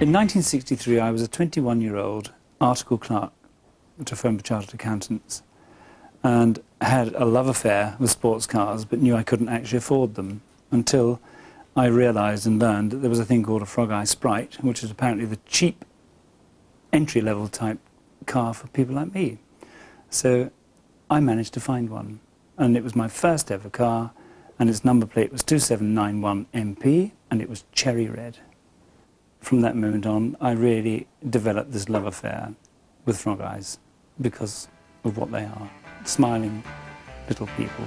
In 1963, I was a 21-year-old article clerk at a firm of chartered accountants and had a love affair with sports cars, but knew I couldn't actually afford them until I realised and learned that there was a thing called a Frogeye Sprite, which is apparently the cheap entry-level type car for people like me. So I managed to find one, and it was my first ever car, and its number plate was 2791 MP, and it was cherry red. From that moment on, I really developed this love affair with Frogeyes because of what they are, smiling little people.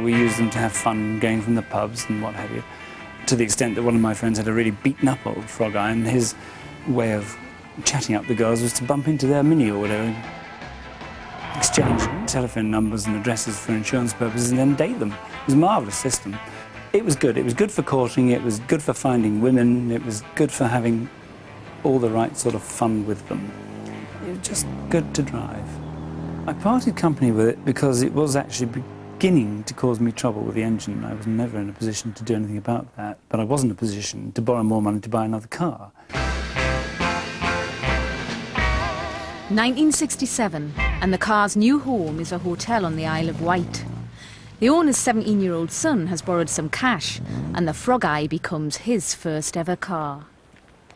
We used them to have fun going from the pubs and what have you, to the extent that one of my friends had a really beaten-up old Frogeye, and his way of chatting up the girls was to bump into their Mini or whatever, exchange telephone numbers and addresses for insurance purposes, and then date them. It was a marvellous system. It was good. It was good for courting, it was good for finding women, it was good for having all the right sort of fun with them. It was just good to drive. I parted company with it because it was actually beginning to cause me trouble with the engine. I was never in a position to do anything about that, but I was in a position to borrow more money to buy another car. 1967, and the car's new home is a hotel on the Isle of Wight. The owner's 17-year-old son has borrowed some cash, and the Frogeye becomes his first ever car.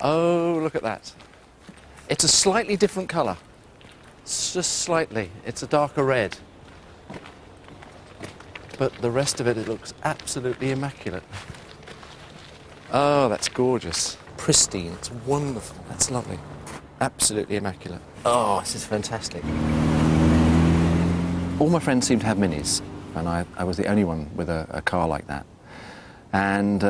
Oh, look at that. It's a slightly different colour. It's just slightly. It's a darker red. But the rest of it, it looks absolutely immaculate. Oh, that's gorgeous. Pristine. It's wonderful. That's lovely. Absolutely immaculate. Oh, this is fantastic. All my friends seem to have Minis, and I was the only one with a car like that. And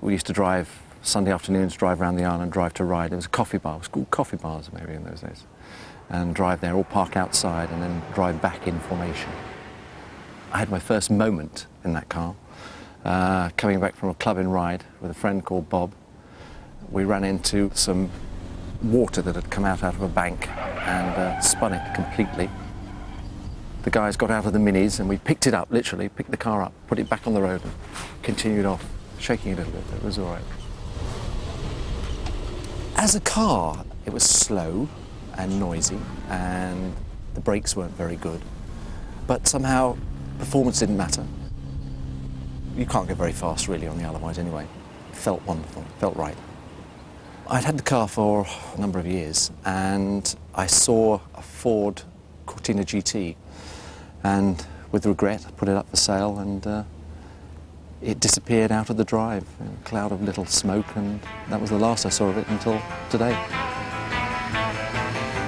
we used to drive, Sunday afternoons, drive around the island, drive to Ryde. It was a coffee bar. It was called coffee bars maybe in those days. And drive there, all park outside, and then drive back in formation. I had my first moment in that car, coming back from a club in Ryde with a friend called Bob. We ran into some water that had come out of a bank and spun it completely. The guys got out of the Minis and we picked it up, literally, picked the car up, put it back on the road and continued off, shaking it a little bit, but it was all right. As a car, it was slow and noisy and the brakes weren't very good, but somehow performance didn't matter. You can't go very fast really on the Isle of Wight anyway. It felt wonderful, it felt right. I'd had the car for a number of years and I saw a Ford Cortina GT, and with regret I put it up for sale, and it disappeared out of the drive in a cloud of little smoke, and that was the last I saw of it until today.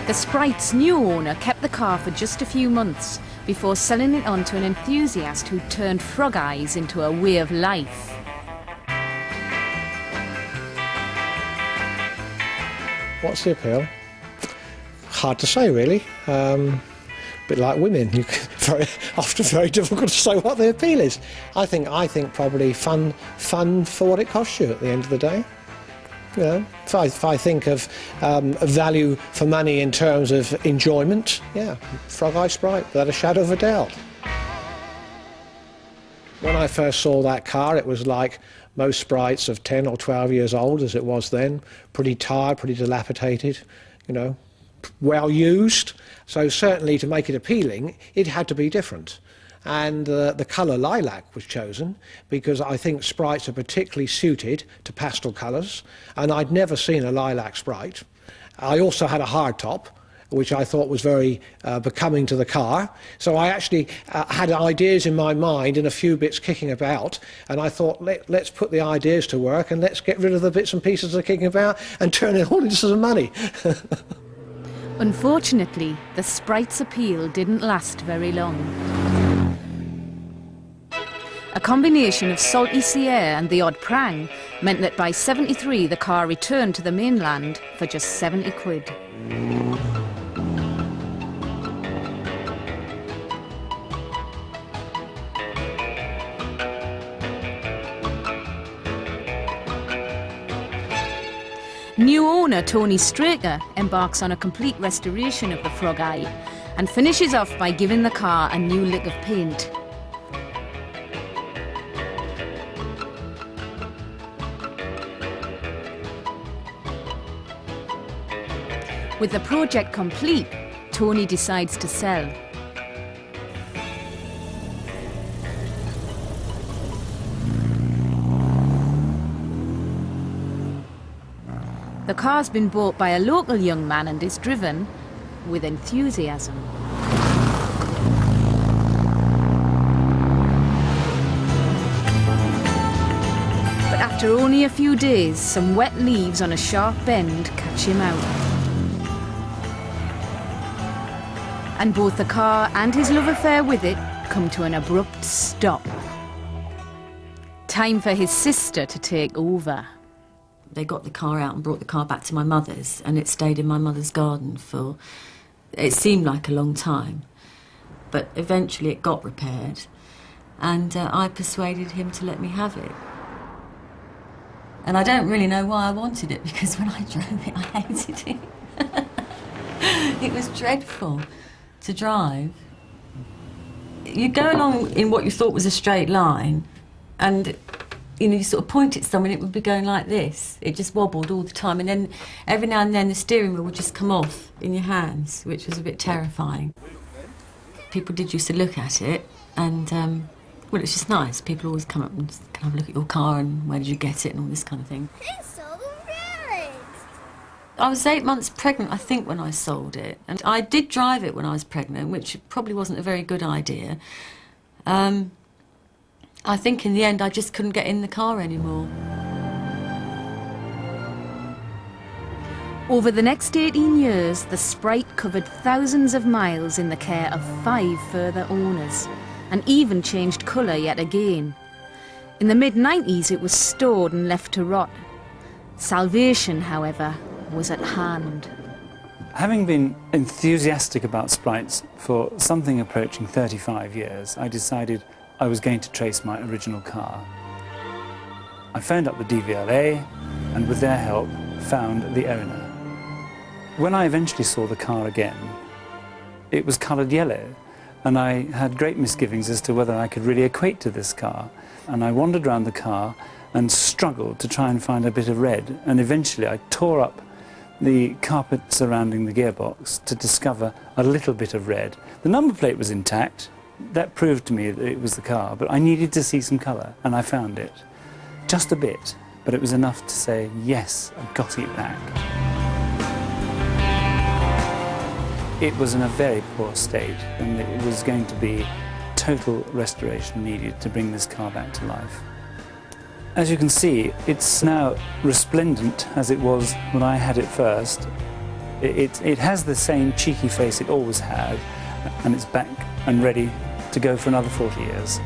The Sprite's new owner kept the car for just a few months before selling it on to an enthusiast who turned Frogeyes into a way of life. What's the appeal? Hard to say, really. Bit like women, often very difficult to say what the appeal is. I think probably fun for what it costs you at the end of the day. You know, if I think of value for money in terms of enjoyment, yeah, Frogeye Sprite, without a shadow of a doubt. When I first saw that car, it was like most Sprites of 10 or 12 years old, as it was then, pretty tired, pretty dilapidated, you know, well used. So certainly to make it appealing, it had to be different. And the colour lilac was chosen because I think Sprites are particularly suited to pastel colours, and I'd never seen a lilac Sprite. I also had a hardtop, which I thought was very becoming to the car. So I actually had ideas in my mind and a few bits kicking about, and I thought, let's put the ideas to work and let's get rid of the bits and pieces that are kicking about and turn it all into some money. Unfortunately, the Sprite's appeal didn't last very long. A combination of salty sea air and the odd prang meant that by '73 the car returned to the mainland for just 70 quid. New owner Tony Straker embarks on a complete restoration of the Frogeye and finishes off by giving the car a new lick of paint. With the project complete, Tony decides to sell. The car's been bought by a local young man and is driven with enthusiasm. But after only a few days, some wet leaves on a sharp bend catch him out. And both the car and his love affair with it come to an abrupt stop. Time for his sister to take over. They got the car out and brought the car back to my mother's, and it stayed in my mother's garden for, it seemed like a long time. But eventually it got repaired, and I persuaded him to let me have it. And I don't really know why I wanted it, because when I drove it, I hated it. It was dreadful to drive. You go along in what you thought was a straight line, and you know, you sort of point at someone, it would be going like this. It just wobbled all the time, and then every now and then the steering wheel would just come off in your hands, which was a bit terrifying. People did used to look at it, and well, it's just nice. People always come up and just kind of look at your car and where did you get it and all this kind of thing. It's so rare. I was 8 months pregnant, I think, when I sold it, and I did drive it when I was pregnant, which probably wasn't a very good idea. I think in the end I just couldn't get in the car anymore. Over the next 18 years, the Sprite covered thousands of miles in the care of 5 further owners, and even changed colour yet again. In the mid-90s it was stored and left to rot. Salvation, however, was at hand. Having been enthusiastic about Sprites for something approaching 35 years, I decided I was going to trace my original car. I phoned up the DVLA and with their help found the owner. When I eventually saw the car again, it was coloured yellow, and I had great misgivings as to whether I could really equate to this car. And I wandered around the car and struggled to try and find a bit of red, and eventually I tore up the carpet surrounding the gearbox to discover a little bit of red. The number plate was intact. That proved to me that it was the car, but I needed to see some colour, and I found it. Just a bit, but it was enough to say, yes, I've got it back. It was in a very poor state, and it was going to be total restoration needed to bring this car back to life. As you can see, it's now resplendent as it was when I had it first. It has the same cheeky face it always had, and it's back and ready to go for another 40 years.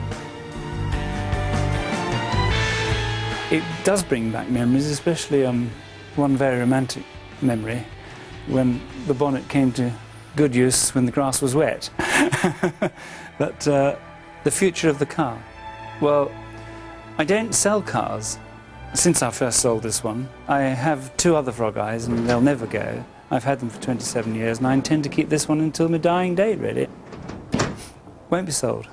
It does bring back memories, especially one very romantic memory, when the bonnet came to good use when the grass was wet. But the future of the car. Well, I don't sell cars. Since I first sold this one, I have 2 other Frogeyes and they'll never go. I've had them for 27 years and I intend to keep this one until my dying day, really. Won't be sold.